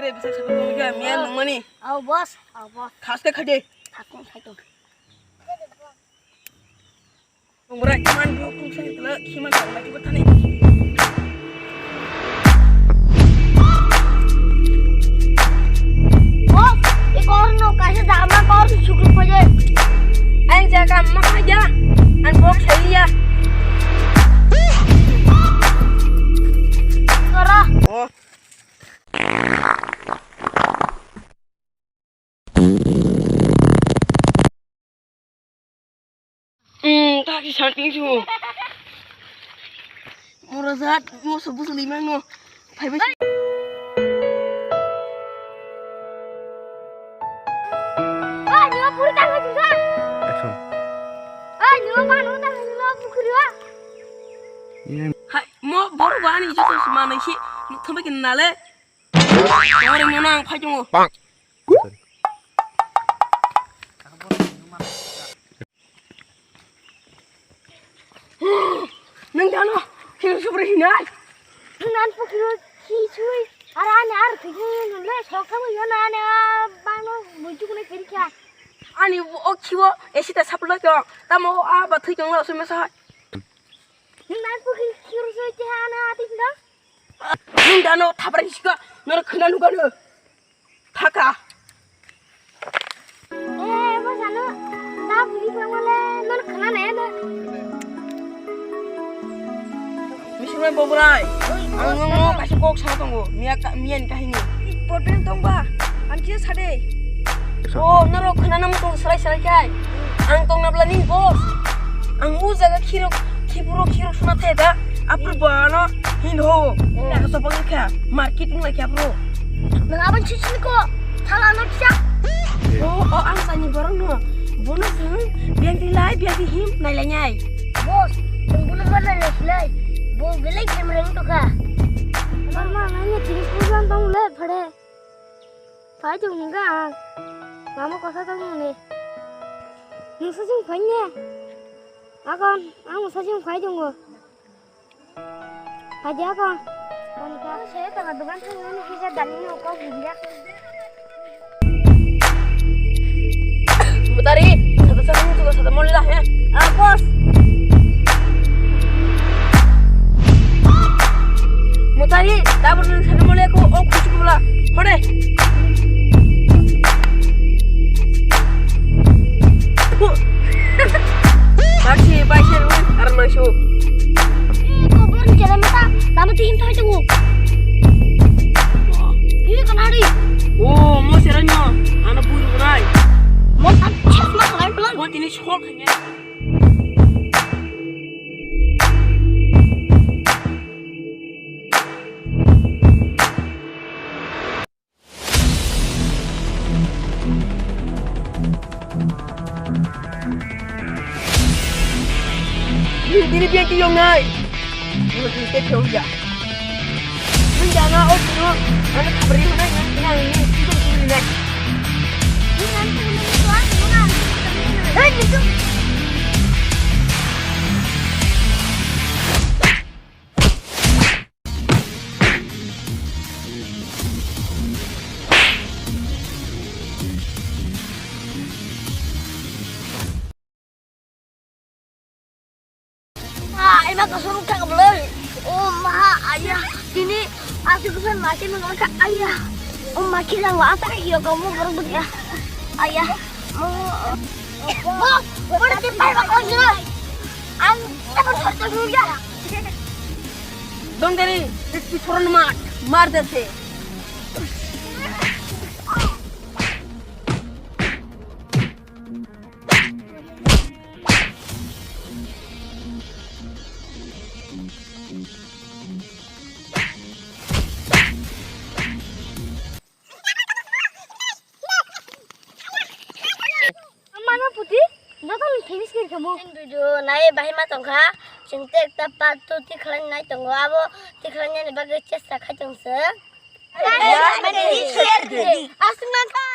gire bisa sakit dong ya mian nang mani. Aw bos. Khas ke khade. Takung sakit. Umra kiman bro kung sakit la kiman sang lagi bertani. Bos, ikor no kasih dama kor syukur aja. An jaga mak aja. An bok saya. Kara. Oh. Taki santing su. Morazat, mo sebut lima no. Pai bai. Ah, nyawa puri tangga juga. Action. Ah, nyawa mana tangga juga pukuri wa. Hai, mo baru bani juta semana sih. Sampai kenal le. Orang mana pai jongo. Bang. Nang jano, hidup seperti ini. Nan pukuri kisui. Arane ar kini nulle sokamu yana ane bano muncul kena kerja. Ani o kiwo esita sapla kyo. Tamo a bathi jong la sumesa. Nan pukuri kisui jana ati sudah. Nang jano tabrak sika nor khana lugano. Thaka. Bos anu, tak beli pengole non kena nene. Misalnya boborai, anggo kasih kok sama tunggu, mian kahini. Poten tong ba, anjir sade. Oh, naro kena nam tong serai kai. Ang tong nablani bos. Ang uzaga kiburo suna teda. Apur bano hindo. Nak sopang kya, marketing lagi apro. Mengapan cici ko? Salah anak siya. Oh, ang sani barang no. Bonus biang dilai biang dihim nailanyai. Bos, tunggu mana leslai. Bos belai kamera itu ka. Mama nanya tiga puluhan tong le pade. Pai jung enggak. Mama kosa tong ne. Nusa jung phanya. Akon, ang nusa jung phai jung go. Aja akon. Monika, saya tengah dengan tangan bisa dan ini kau bijak. Mutari, satu juga satu mau lah ya. Bos. Mutari, tak boleh satu mau aku kucing pula. Hore. Baksi, karena masuk. Kau belum jalan mata, lama tim tahu itu. Ini kan hari. Oh, mau seranya, anak buru berai. Mau cek mak lain pelan. Mau ini shock hanya. Diri biar kiyong ngai. Bukan kita kiyong ya. Menjana oh, anak kabri mana yang ini itu ini. Jangan tuan, jangan. Hei, itu. Emang kesuruh tak boleh. Oh, maha ayah. Ini aku bukan mati mengangkat ayah. Oh, makin yang apa ya kamu berebut ya. Ayah, bos, berarti pai bakal sudah. Anda berfoto dulu ya. Dong dari itu turun mar deh. Mana putih? Datang tenis ke kamu? Tujuh naik bahi matang ka. Cintek tepat tu tiklan naik tunggu abo tiklannya ni bagai cesa kacang se. Asing nangka.